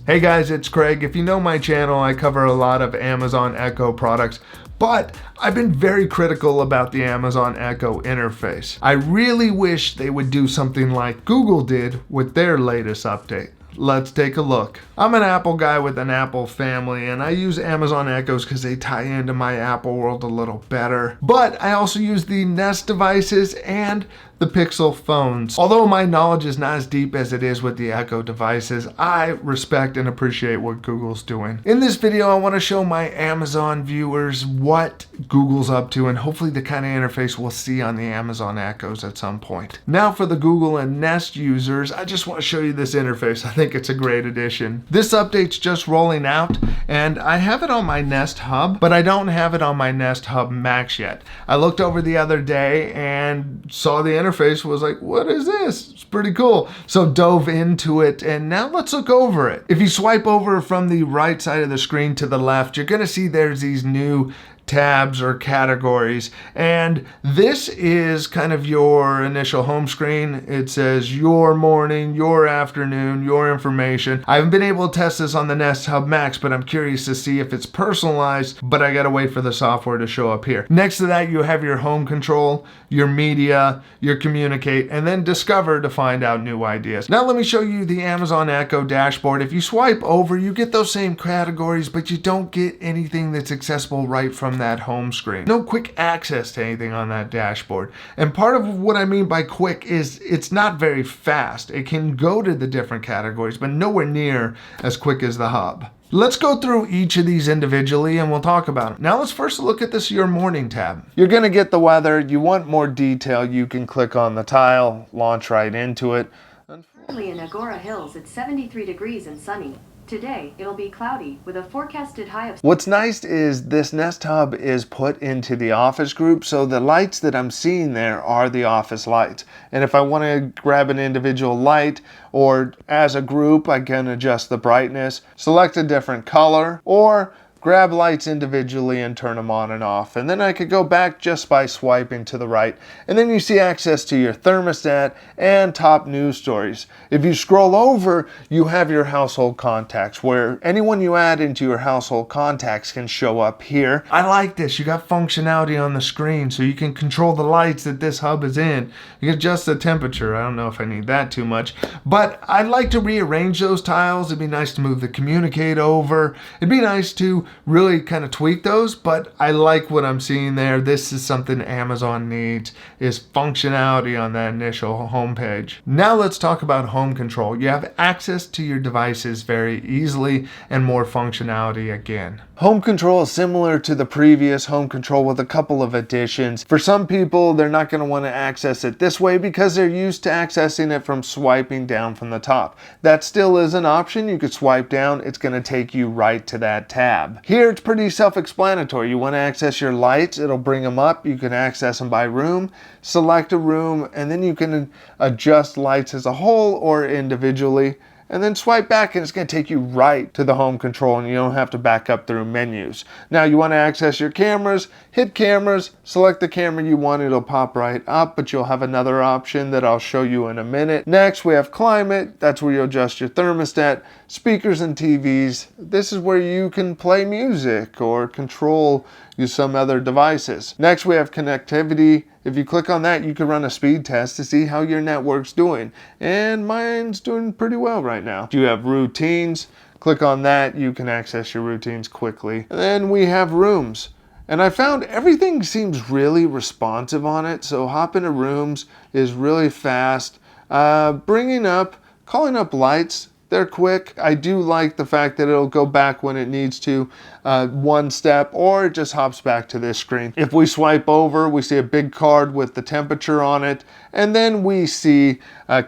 Hey guys, it's Craig. If you know my channel, I cover a lot of Amazon Echo products, but I've been very critical about the Amazon Echo interface. I really wish they would do something like Google did with their latest update. Let's take a look. I'm an Apple guy with an Apple family, and I use Amazon Echoes because they tie into my Apple world a little better. But I also use the Nest devices and the Pixel phones. Although my knowledge is not as deep as it is with the Echo devices, I respect and appreciate what Google's doing. In this video, I want to show my Amazon viewers what Google's up to and hopefully the kind of interface we'll see on the Amazon Echoes at some point. Now for the Google and Nest users, I just want to show you this interface. I think it's a great addition. This update's just rolling out, and I have it on my Nest Hub, but I don't have it on my Nest Hub Max yet. I looked over the other day and saw the interface, was like, what is this? It's pretty cool. So dove into it, and now let's look over it. If you swipe over from the right side of the screen to the left, you're gonna see there's these new tabs or categories, and this is kind of your initial home screen. It says your morning, your afternoon, your information. I haven't been able to test this on the Nest Hub Max, but I'm curious to see if it's personalized, but I gotta wait for the software to show up here. Next to that, you have your home control, your media, your communicate, and then discover to find out new ideas. Now let me show you the Amazon Echo dashboard. If you swipe over, you get those same categories, but you don't get anything that's accessible right from that home screen. No quick access to anything on that dashboard. And part of what I mean by quick is it's not very fast. It can go to the different categories, but nowhere near as quick as the hub. Let's go through each of these individually and we'll talk about them. Now let's first look at this Your Morning tab. You're gonna get the weather. You want more detail, you can click on the tile, launch right into it. Currently in Agora Hills, it's 73 degrees and sunny. Today, it'll be cloudy with a forecasted high of... What's nice is this Nest Hub is put into the office group, so the lights that I'm seeing there are the office lights. And if I want to grab an individual light or as a group, I can adjust the brightness, select a different color, or grab lights individually and turn them on and off. And then I could go back just by swiping to the right. And then you see access to your thermostat and top news stories. If you scroll over, you have your household contacts, where anyone you add into your household contacts can show up here. I like this. You got functionality on the screen, so you can control the lights that this hub is in. You can adjust the temperature. I don't know if I need that too much, but I'd like to rearrange those tiles. It'd be nice to move the communicate over. It'd be nice to really kind of tweak those, but I like what I'm seeing there. This is something Amazon needs, is functionality on that initial homepage. Now let's talk about home control. You have access to your devices very easily and more functionality again. Home control is similar to the previous home control with a couple of additions. For some people, they're not going to want to access it this way because they're used to accessing it from swiping down from the top. That still is an option. You could swipe down. It's going to take you right to that tab. Here, it's pretty self-explanatory. You want to access your lights, it'll bring them up. You can access them by room, select a room, and then you can adjust lights as a whole or individually. And then swipe back and it's going to take you right to the home control and you don't have to back up through menus. Now you want to access your cameras, hit cameras, select the camera you want, it'll pop right up, but you'll have another option that I'll show you in a minute. Next we have climate, that's where you adjust your thermostat, speakers and TVs. This is where you can play music or control some other devices. Next we have connectivity. If you click on that, you can run a speed test to see how your network's doing. And mine's doing pretty well right now. You have routines. Click on that, you can access your routines quickly. And then we have rooms. And I found everything seems really responsive on it. So hop into rooms is really fast. Calling up lights, they're quick. I do like the fact that it'll go back when it needs to, one step, or it just hops back to this screen. If we swipe over, we see a big card with the temperature on it, and then we see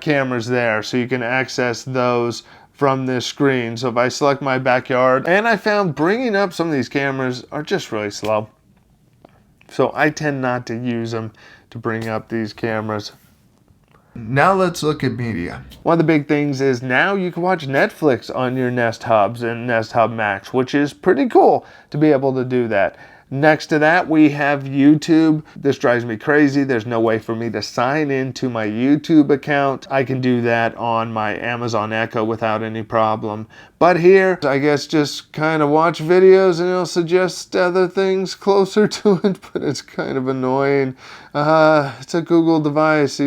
cameras there, so you can access those from this screen. So if I select my backyard, and I found bringing up some of these cameras are just really slow. So I tend not to use them to bring up these cameras. Now let's look at media. One of the big things is now you can watch Netflix on your Nest Hubs and Nest Hub Max, which is pretty cool to be able to do that. Next to that, we have YouTube. This drives me crazy. There's no way for me to sign into my YouTube account. I can do that on my Amazon Echo without any problem. But here, I guess just kind of watch videos and it'll suggest other things closer to it, but it's kind of annoying. It's a Google device.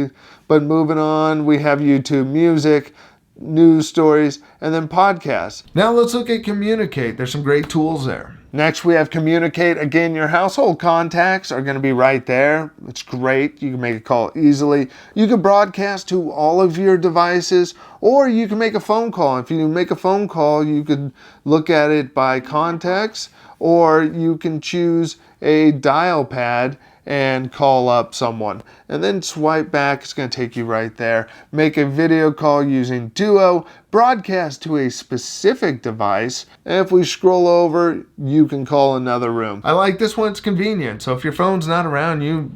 But moving on, we have YouTube Music, news stories, and then podcasts. Now let's look at Communicate. There's some great tools there. Next, we have Communicate. Again, your household contacts are going to be right there. It's great. You can make a call easily. You can broadcast to all of your devices, or you can make a phone call. If you make a phone call, you could look at it by contacts, or you can choose a dial pad and call up someone. And then swipe back, it's going to take you right there. Make a video call using Duo, broadcast to a specific device, and if we scroll over, you can call another room. I like this one, it's convenient, so if your phone's not around you,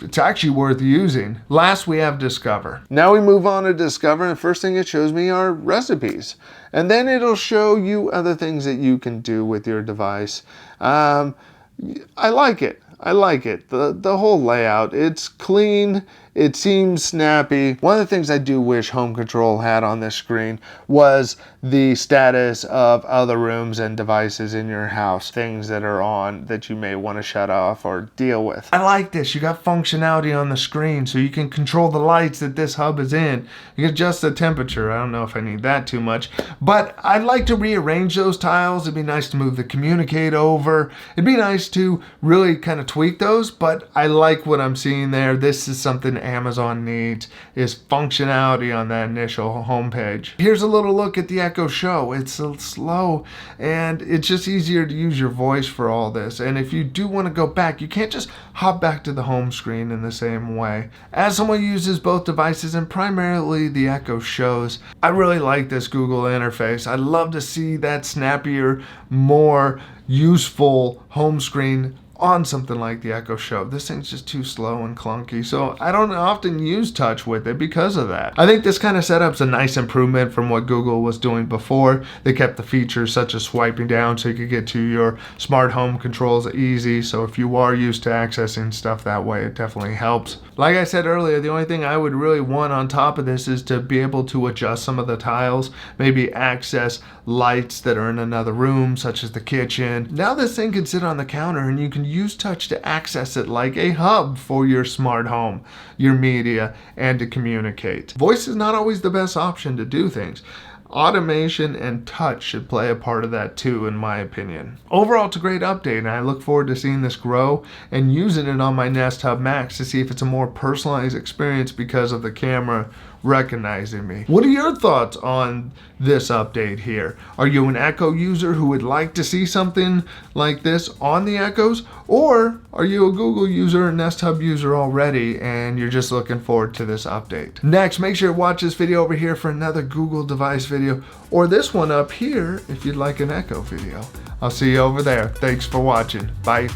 it's actually worth using. Last, we have Discover. Now we move on to Discover, and the first thing it shows me are recipes. And then it'll show you other things that you can do with your device. I like it. I like it. The whole layout, it's clean, it seems snappy. One of the things I do wish Home Control had on this screen was the status of other rooms and devices in your house, things that are on that you may want to shut off or deal with. I like this. You got functionality on the screen so you can control the lights that this hub is in. You can adjust the temperature. I don't know if I need that too much, but I'd like to rearrange those tiles. It'd be nice to move the Communicate over. It'd be nice to really kind of tweak those, but I like what I'm seeing there. This is something Amazon needs, is functionality on that initial homepage. Here's a little look at the Echo Show. It's slow and it's just easier to use your voice for all this. And if you do want to go back, you can't just hop back to the home screen in the same way. As someone who uses both devices and primarily the Echo Shows, I really like this Google interface. I love to see that snappier, more useful home screen on something like the Echo Show. This thing's just too slow and clunky, so I don't often use touch with it because of that. I think this kind of setup's a nice improvement from what Google was doing before. They kept the features such as swiping down so you could get to your smart home controls easy, so if you are used to accessing stuff that way, it definitely helps. Like I said earlier, the only thing I would really want on top of this is to be able to adjust some of the tiles, maybe access lights that are in another room, such as the kitchen. Now this thing can sit on the counter and you can use touch to access it like a hub for your smart home, your media, and to communicate. Voice is not always the best option to do things. Automation and touch should play a part of that too, in my opinion. Overall, it's a great update, and I look forward to seeing this grow and using it on my Nest Hub Max to see if it's a more personalized experience because of the camera recognizing me. What are your thoughts on this update here? Are you an Echo user who would like to see something like this on the Echoes? Or are you a Google user, a Nest Hub user already, and you're just looking forward to this update? Next, make sure to watch this video over here for another Google device video, or this one up here if you'd like an Echo video. I'll see you over there. Thanks for watching. Bye.